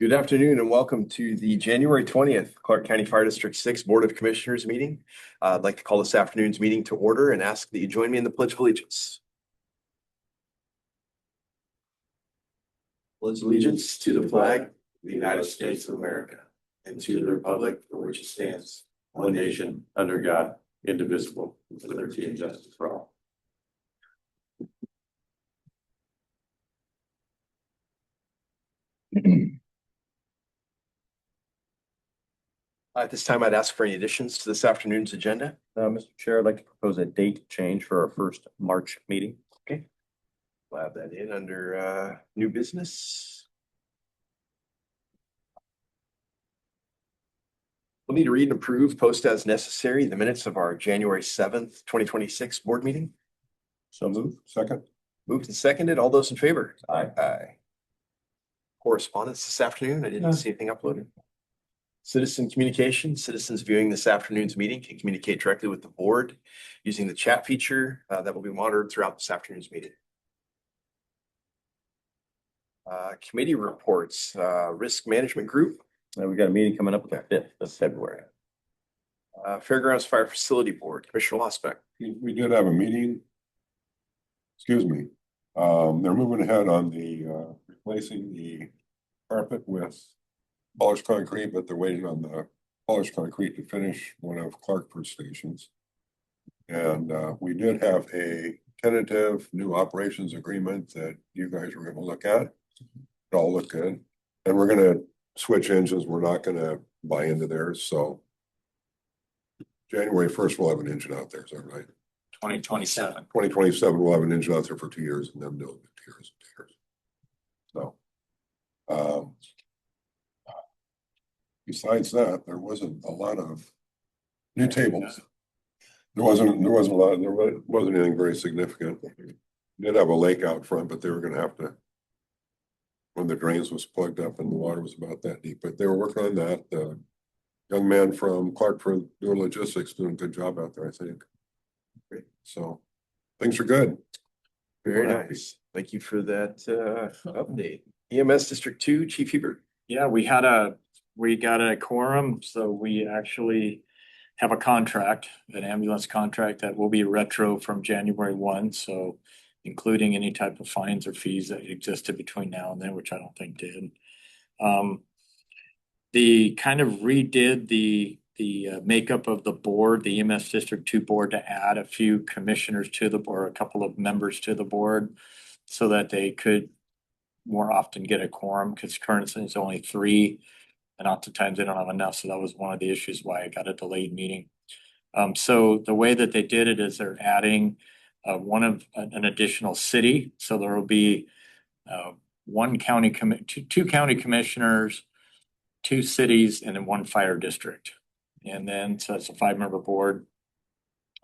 Good afternoon and welcome to the January 20th Clark County Fire District 6 Board of Commissioners meeting. I'd like to call this afternoon's meeting to order and ask that you join me in the Pledge of Allegiance. Pledge allegiance to the flag of the United States of America and to the republic for which it stands, one nation, under God, indivisible, with liberty and justice for all. At this time, I'd ask for any additions to this afternoon's agenda. Mr. Chair, I'd like to propose a date change for our first March meeting. Okay. We'll have that in under new business. We'll need to read and approve, post as necessary, the minutes of our January 7th, 2026 board meeting. So move. Second. Moved and seconded. All those in favor? Aye. Aye. Correspondence this afternoon. I didn't see anything uploaded. Citizen communication. Citizens viewing this afternoon's meeting can communicate directly with the board using the chat feature that will be monitored throughout this afternoon's meeting. Committee reports. Risk Management Group. We got a meeting coming up with the 5th of February. Fairgrounds Fire Facility Board. Commissioner Losbeck. We did have a meeting. Excuse me. They're moving ahead on the replacing the carpet with polished concrete, but they're waiting on the polished concrete to finish one of Clarkford stations. And we did have a tentative new operations agreement that you guys were going to look at. It all looked good. And we're going to switch engines. We're not going to buy into theirs. So January 1st, we'll have an engine out there. Is that right? 2027. 2027, we'll have an engine out there for 2 years and then do it 2 years and 2 years. So, besides that, there wasn't a lot of new tables. There wasn't a lot, there wasn't anything very significant. We did have a lake out front, but they were gonna have to, when the drains was plugged up and the water was about that deep, but they were working on that. The young man from Clarkford doing logistics, doing a good job out there, I think. Great. So things are good. Very nice. Thank you for that update. EMS District 2, Chief Hebert. Yeah, we got a quorum, so we actually have a contract, an ambulance contract that will be retro from January 1. So including any type of fines or fees that existed between now and then, which I don't think did. The kind of redid the makeup of the board, the EMS District 2 board, to add a few commissioners to the board, a couple of members to the board, so that they could more often get a quorum, because currently it's only 3, and oftentimes they don't have enough. So that was one of the issues why I got a delayed meeting. So the way that they did it is they're adding an additional city. So there will be two county commissioners, 2 cities, and then 1 fire district. And then so it's a 5-member board.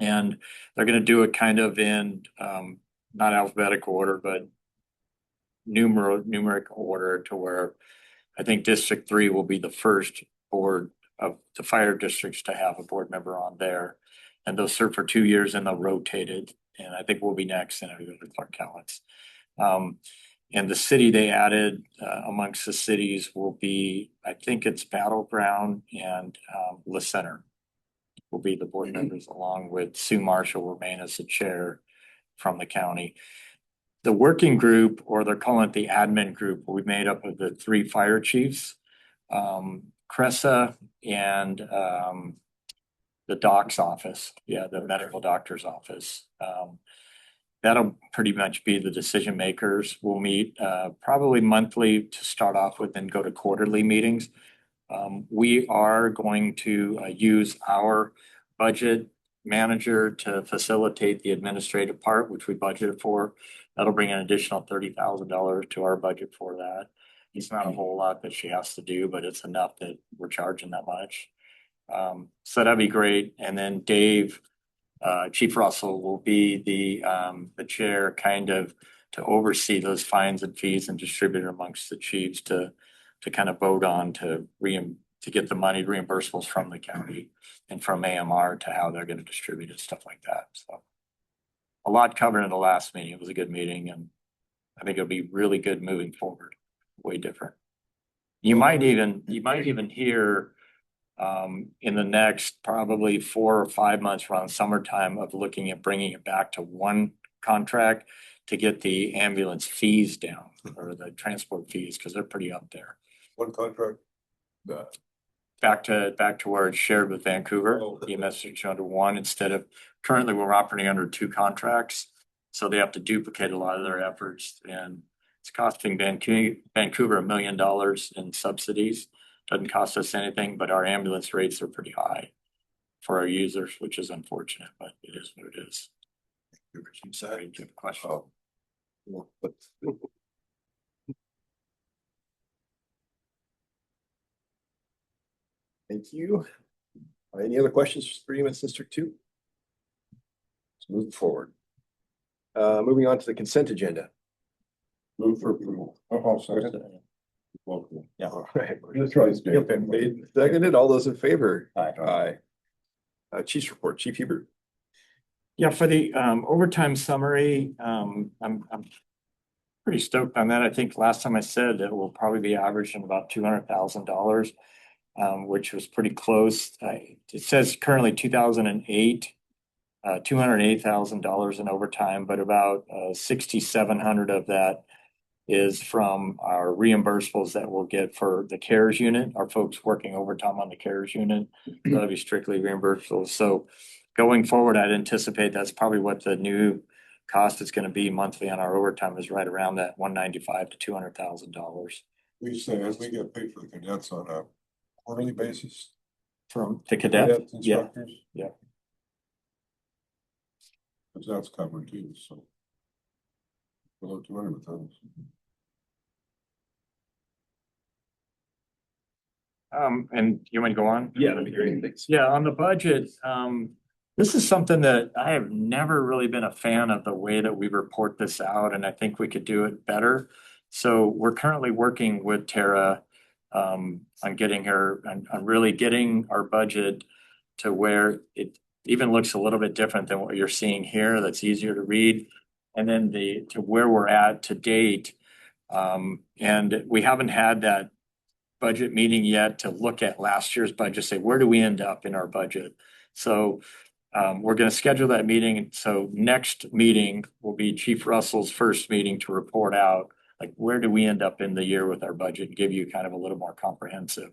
And they're going to do it kind of in not alphabetical order, but numeric order, to where I think District 3 will be the first board of the fire districts to have a board member on there. And they'll serve for 2 years and they'll rotate it. And I think we'll be next, and it'll go to Clark Cowlitz. And the city they added amongst the cities will be, I think it's Battleground and La Center will be the board members, along with Sue Marshall will remain as the chair from the county. The working group, or they're calling it the admin group, will be made up of the 3 fire chiefs, Cressa, and the doc's office. Yeah, the medical doctor's office. That'll pretty much be the decision makers. We'll meet probably monthly to start off with, and go to quarterly meetings. We are going to use our budget manager to facilitate the administrative part, which we budgeted for. That'll bring an additional $30,000 to our budget for that. It's not a whole lot that she has to do, but it's enough that we're charging that much. So that'd be great. And then Dave, Chief Russell, will be the chair, kind of to oversee those fines and fees and distribute it amongst the chiefs to kind of vote on to get the money reimbursables from the county and from AMR to how they're going to distribute it, stuff like that. So a lot covered in the last meeting. It was a good meeting, and I think it'll be really good moving forward. Way different. You might even hear in the next probably 4 or 5 months around summertime of looking at bringing it back to one contract to get the ambulance fees down or the transport fees, because they're pretty up there. One contract. Back to where it's shared with Vancouver, Oh. EMS is under one instead of currently we're operating under 2 contracts. So they have to duplicate a lot of their efforts, and it's costing Vancouver $1 million in subsidies. Doesn't cost us anything, but our ambulance rates are pretty high for our users, which is unfortunate, but it is what it is. Sorry, do you have a question? Oh. Thank you. Any other questions for EMS District 2? Let's move forward. Moving on to the consent agenda. Move for approval. Oh, second. Yeah. All right. That's right, Dave. Okay, made, seconded, all those in favor? Aye. Aye. Chief's report, Chief Hebert. Yeah, for the overtime summary, I'm pretty stoked on that. I think last time I said that we'll probably be averaging about $200,000, which was pretty close. It says currently 2008, $208,000 in overtime, but about 6,700 of that is from our reimbursables that we'll get for the CARES unit, our folks working overtime on the CARES unit. That'll be strictly reimbursables. So going forward, I'd anticipate that's probably what the new cost is going to be monthly on our overtime, is right around that $195,000 to $200,000 We say, as we get paid for the cadets on a quarterly basis. from the cadet. Yeah, Instructors. yeah. Cause that's covered too, so. Below 200 with those. And you want to go on? Yeah, let me hear anything. Yeah, on the budget, this is something that I have never really been a fan of, the way that we report this out, and I think we could do it better. So we're currently working with Tara on getting her, on really getting our budget to where it even looks a little bit different than what you're seeing here. That's easier to read. And then to where we're at to date. And we haven't had that budget meeting yet to look at last year's budget, say, where do we end up in our budget? So we're going to schedule that meeting. So next meeting will be Chief Russell's first meeting to report out, like, where do we end up in the year with our budget, and give you kind of a little more comprehensive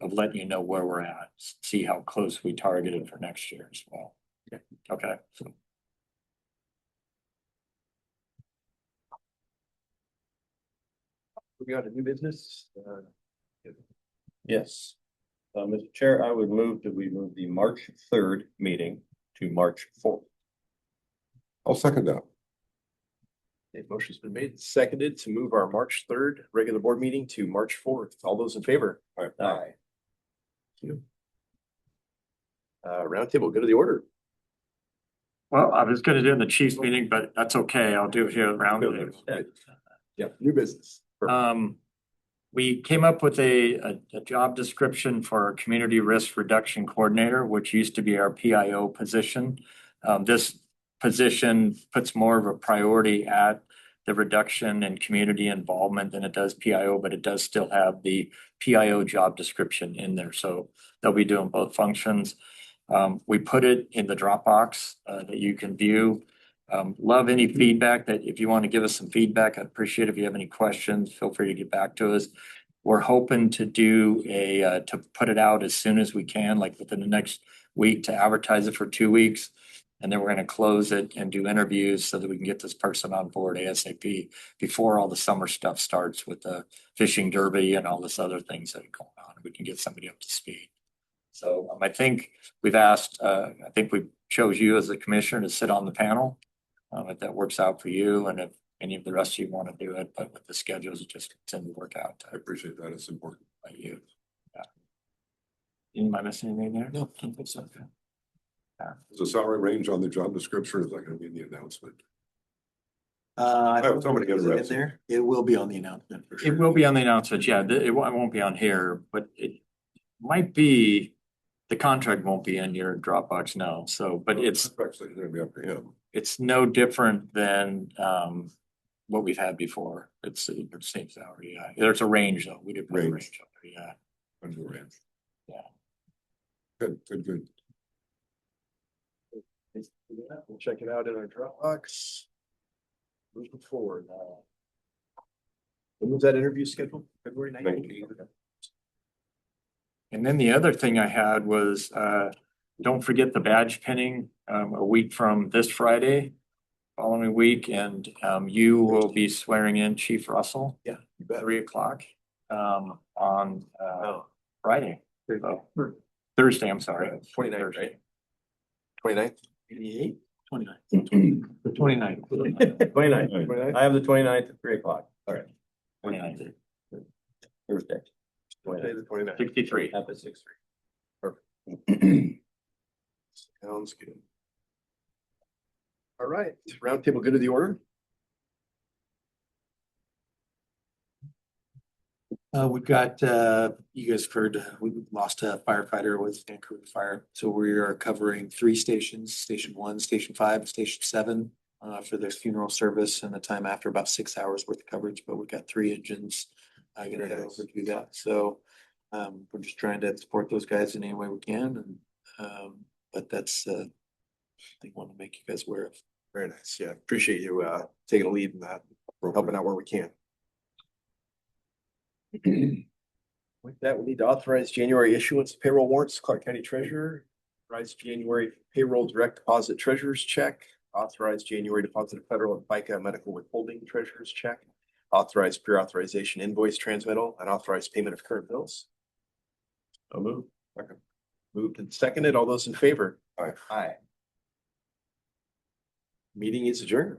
of letting you know where we're at, see how close we targeted for next year as well. Okay. So Moving on to new business. Yes. Mr. Chair, I would move that we move the March 3rd meeting to March 4th. I'll second that. A motion's been made, and seconded to move our March 3rd regular board meeting to March 4th. All those in favor? Aye. Thank you. Roundtable, go to the order. well, I was gonna do it in the Chiefs meeting, but that's okay. I'll do it here around it. Yeah, new business. We came up with a job description for our Community Risk Reduction Coordinator, which used to be our PIO position. This position puts more of a priority at the reduction in community involvement than it does PIO, but it does still have the PIO job description in there. So they'll be doing both functions. We put it in the Dropbox that you can view. Love any feedback. That if you want to give us some feedback, I'd appreciate it. If you have any questions, feel free to get back to us. We're hoping to do to put it out as soon as we can, like within the next week, to advertise it for 2 weeks. And then we're going to close it and do interviews so that we can get this person on board ASAP before all the summer stuff starts with the fishing derby and all this other things that are going on. We can get somebody up to speed. So I think we've asked, I think we chose you as the commissioner to sit on the panel. If that works out for you, and if any of the rest of you want to do it, but with the schedules, it just tend to work out. I appreciate that. It's important. By you. Yeah. Am I missing anything there? No, I don't think so. Okay. Is the salary range on the job description, or is that gonna be in the announcement? I have somebody get Is it in arrested. there? It will be on the announcement for sure. It will be on the announcement, yeah. It won't be on here, but it might be, the contract won't be in your Dropbox, no. So, but it's Actually gonna be up to him. no different than what we've had before. It's the same salary, yeah. There's a range though. We did put a Range. range up there, yeah. Under the range. Yeah. Good. We'll check it out in our Dropbox. Moving forward. When was that interview scheduled? February 19th? And then the other thing I had was, don't forget the badge pinning, a week from this Friday, following week, and, you will be swearing in Chief Russell, Yeah, you bet. 3 o'clock, on, Oh, Friday. Thursday, I'm sorry. 29th, right? 29th? 88? 29th. The 29th. 29th. I have the 29th at 3 o'clock. All right. 29th. Thursday. Wednesday, the 29th. 63. Up at 6:03. Sounds good. All right, roundtable good of the order. We've got, you guys have heard, we lost a firefighter with Vancouver Fire. So we are covering 3 stations, Station 1, Station 5, and Station 7, for their funeral service and the time after, about 6 hours worth of coverage, but we've got 3 engines. I'm gonna head over to do that. So, we're just trying to support those guys in any way we can, and, but that's, I want to make you guys aware of. Very nice. Yeah, appreciate you taking a lead in that, helping out where we can. With that, we need to authorize January issuance of payroll warrants, Clark County Treasurer. Authorize January payroll direct deposit treasurer's check. Authorize January deposit of federal and FICA medical withholding treasurer's check. Authorize pre-authorization invoice transmittal and authorize payment of current bills. So move. Moved and seconded. All those in favor? Aye. Aye. Meeting is adjourned.